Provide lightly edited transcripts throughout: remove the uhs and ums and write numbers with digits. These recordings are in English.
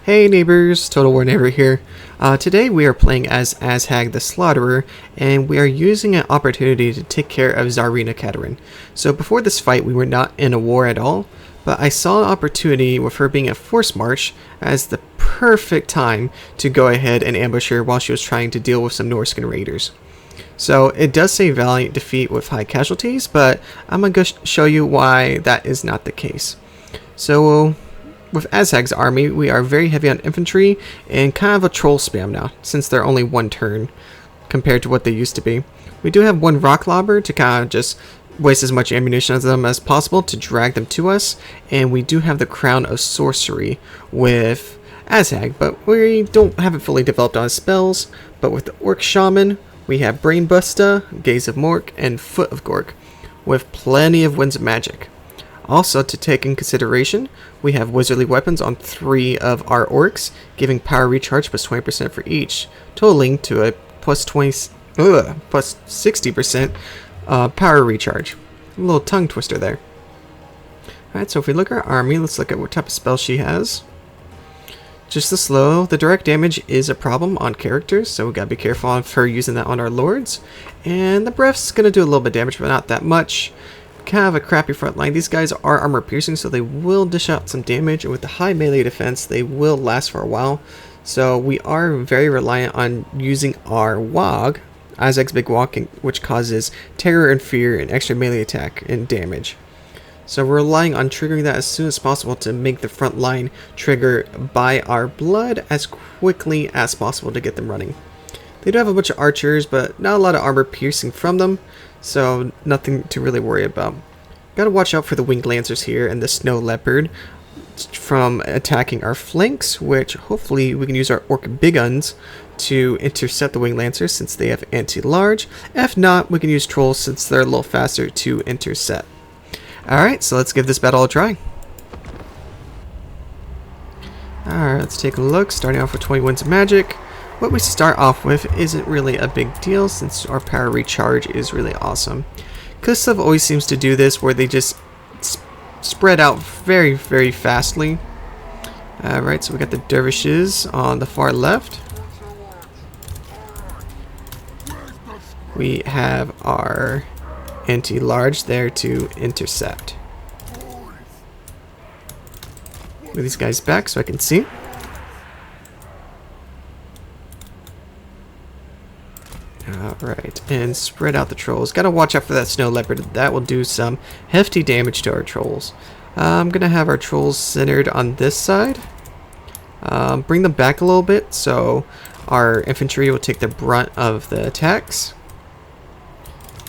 Hey neighbors, Total War Neighbor here. Today we are playing as Azhag the Slaughterer, and we are using an opportunity to take care of Tsarina Katarin. So before this fight we were not in a war at all, but I saw an opportunity with her being a force march as the perfect time to go ahead and ambush her while she was trying to deal with some Norscan raiders. So it does say valiant defeat with high casualties, but I'm going to show you why that is not the case. So with Azhag's army, we are very heavy on infantry and kind of a troll spam now, since they're only one turn compared to what they used to be. We do have one rock lobber to kind of just waste as much ammunition of them as possible to drag them to us, and we do have the Crown of Sorcery with Azhag, but we don't have it fully developed on his spells. But with the Orc Shaman, we have Brain Buster, Gaze of Mork, and Foot of Gork, with plenty of Winds of Magic. Also, to take in consideration, we have wizardly weapons on 3 of our orcs, giving power recharge plus 20% for each, totaling to a plus 60% power recharge. A little tongue twister there. Alright, so if we look at our army, let's look at what type of spell she has. Just the slow. The direct damage is a problem on characters, so we gotta be careful of her using that on our lords. And the breath's gonna do a little bit of damage, but not that much. Kind of a crappy front line. These guys are armor piercing, so they will dish out some damage, and with the high melee defense they will last for a while. So we are very reliant on using our Wog, Azhag's Big Walking, which causes terror and fear and extra melee attack and damage. So we're relying on triggering that as soon as possible to make the front line trigger by our blood as quickly as possible to get them running. They do have a bunch of archers, but not a lot of armor piercing from them, so nothing to really worry about. Gotta watch out for the winged lancers here and the snow leopard from attacking our flanks, which hopefully we can use our orc big guns to intercept the winged lancers since they have anti-large. If not, we can use trolls since they're a little faster to intercept. Alright, so let's give this battle a try. Alright, let's take a look, starting off with 20 Winds of Magic. What we start off with isn't really a big deal since our power recharge is really awesome. Kuslav always seems to do this where they just spread out very, very fastly. Alright, so we got the dervishes on the far left. We have our anti-large there to intercept. Move these guys back so I can see. Alright, and spread out the trolls. Gotta watch out for that snow leopard. That will do some hefty damage to our trolls. I'm gonna have our trolls centered on this side. Bring them back a little bit so our infantry will take the brunt of the attacks.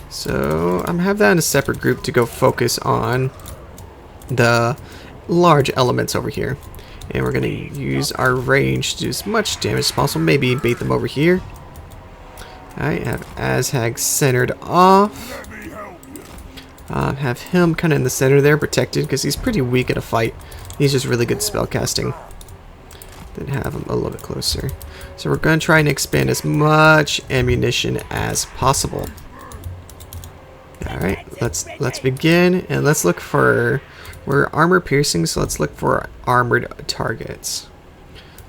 So I'm gonna have that in a separate group to go focus on the large elements over here. And we're gonna use our range to do as much damage as possible. Maybe bait them over here. I have Azhag centered off. Have him kind of in the center there, protected, because he's pretty weak at a fight. He's just really good spell casting. Then have him a little bit closer. So we're going to try and expand as much ammunition as possible. Alright, let's begin, and let's look for... We're armor piercing, so let's look for armored targets.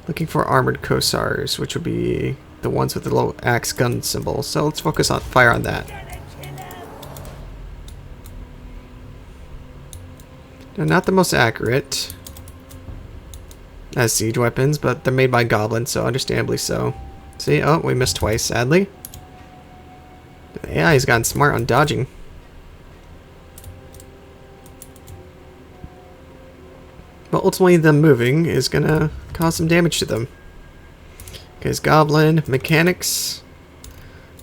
Looking for armored Kosars, which would be the ones with the little axe gun symbol. So let's focus on fire on that. Now, not the most accurate as siege weapons, but they're made by goblins, so understandably so. See, oh, we missed twice, sadly. The AI has gotten smart on dodging. But ultimately, them moving is gonna cause some damage to them. Because goblin mechanics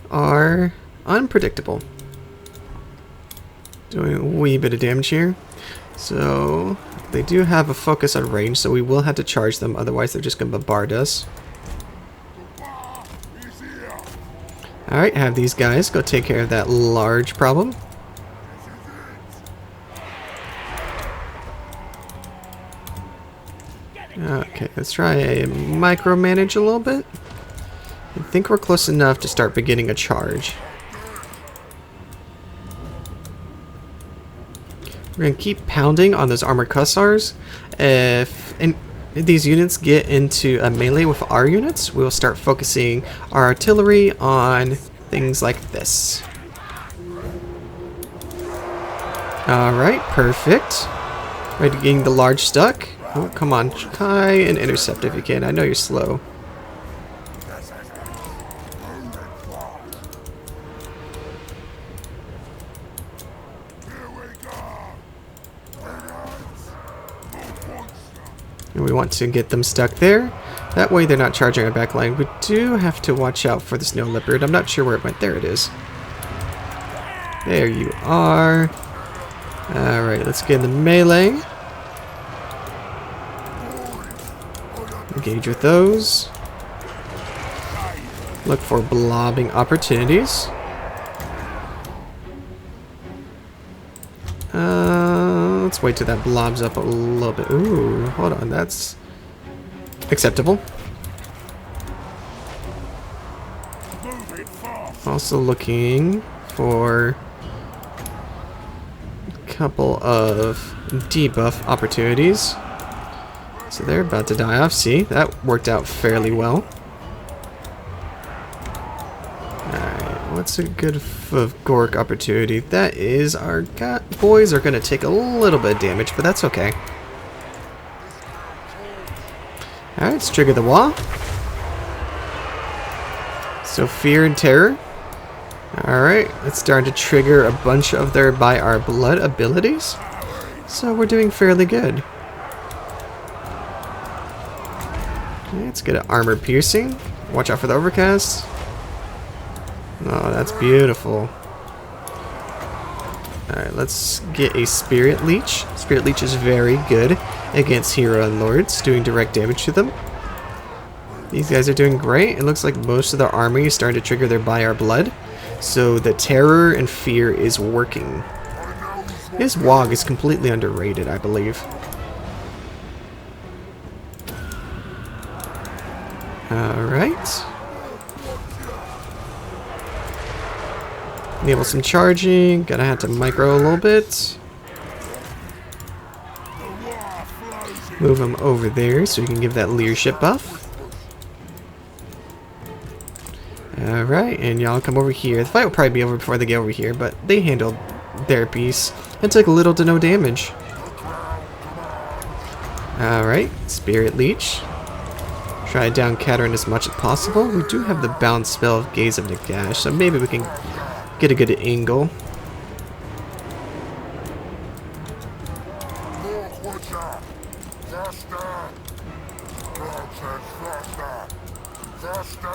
are unpredictable. Doing a wee bit of damage here. So they do have a focus on range, so we will have to charge them, otherwise they're just going to bombard us. Alright, have these guys go take care of that large problem. Okay, let's try a micromanage a little bit. I think we're close enough to start beginning a charge. We're going to keep pounding on those armored Kussars. And these units get into a melee with our units, we will start focusing our artillery on things like this. Alright, perfect. Ready to getting the large stuck. Oh, come on, try and intercept if you can. I know you're slow. And we want to get them stuck there. That way they're not charging our back line. We do have to watch out for the snow leopard. I'm not sure where it went. There it is. There you are. Alright, let's get in the melee. Engage with those. Look for blobbing opportunities. Let's wait till that blobs up a little bit. Ooh, hold on, that's acceptable. Also looking for a couple of debuff opportunities. So they're about to die off. See, that worked out fairly well. Alright, what's a good Gork opportunity? That is our boys are going to take a little bit of damage, but that's okay. Alright, let's trigger the wall. So fear and terror. Alright, it's starting to trigger a bunch of their by our blood abilities. So we're doing fairly good. Okay, let's get an armor piercing. Watch out for the overcast. Oh, that's beautiful. Alright, let's get a Spirit Leech. Spirit Leech is very good against Hero and Lords, doing direct damage to them. These guys are doing great. It looks like most of the army is starting to trigger their by our blood. So the terror and fear is working. His Wog is completely underrated, I believe. Alright. Enable some charging. Gonna have to micro a little bit. Move him over there so we can give that leadership buff. Alright, and y'all come over here. The fight will probably be over before they get over here, but they handled their piece and took little to no damage. Alright, Spirit Leech. Try to down Katarin as much as possible. We do have the bound spell of Gaze of Nagash, so maybe we can get a good angle.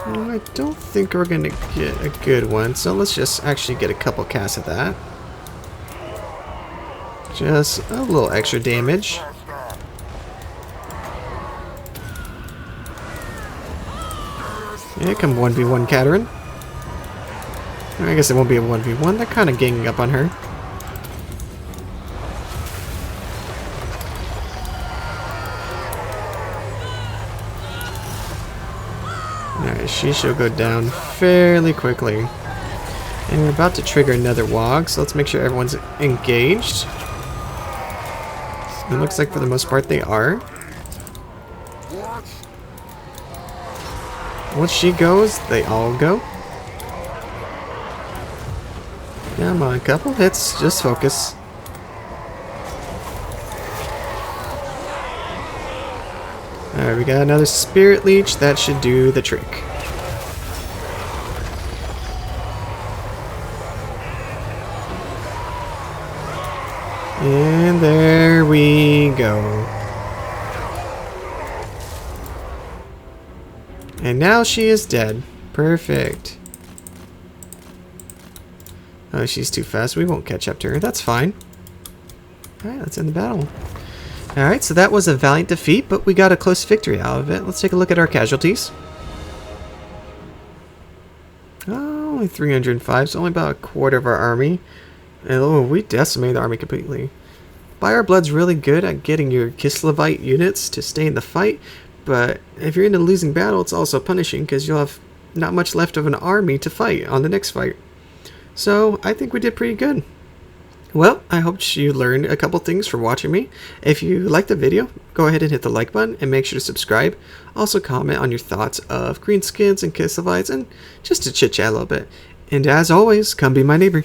I don't think we're gonna get a good one, so let's just actually get a couple casts of that. Just a little extra damage. Yeah, come 1v1 Katarin. I guess it won't be a 1v1, they're kind of ganging up on her. Alright, she should go down fairly quickly. And we're about to trigger another Wog, so let's make sure everyone's engaged. It looks like for the most part they are. Once she goes, they all go. Come on, couple hits, just focus. Alright, we got another Spirit Leech, that should do the trick. And there we go. And now she is dead. Perfect. Oh, she's too fast. We won't catch up to her. That's fine. Alright, let's end the battle. Alright, so that was a valiant defeat, but we got a close victory out of it. Let's take a look at our casualties. Oh, only 305, so only about a quarter of our army. And oh, we decimated the army completely. By Our Blood's really good at getting your Kislevite units to stay in the fight, but if you're in a losing battle, it's also punishing because you'll have not much left of an army to fight on the next fight. So, I think we did pretty good. Well, I hope you learned a couple things from watching me. If you liked the video, go ahead and hit the like button and make sure to subscribe. Also comment on your thoughts of green skins and Kiss of Ice and just to chit chat a little bit. And as always, come be my neighbor.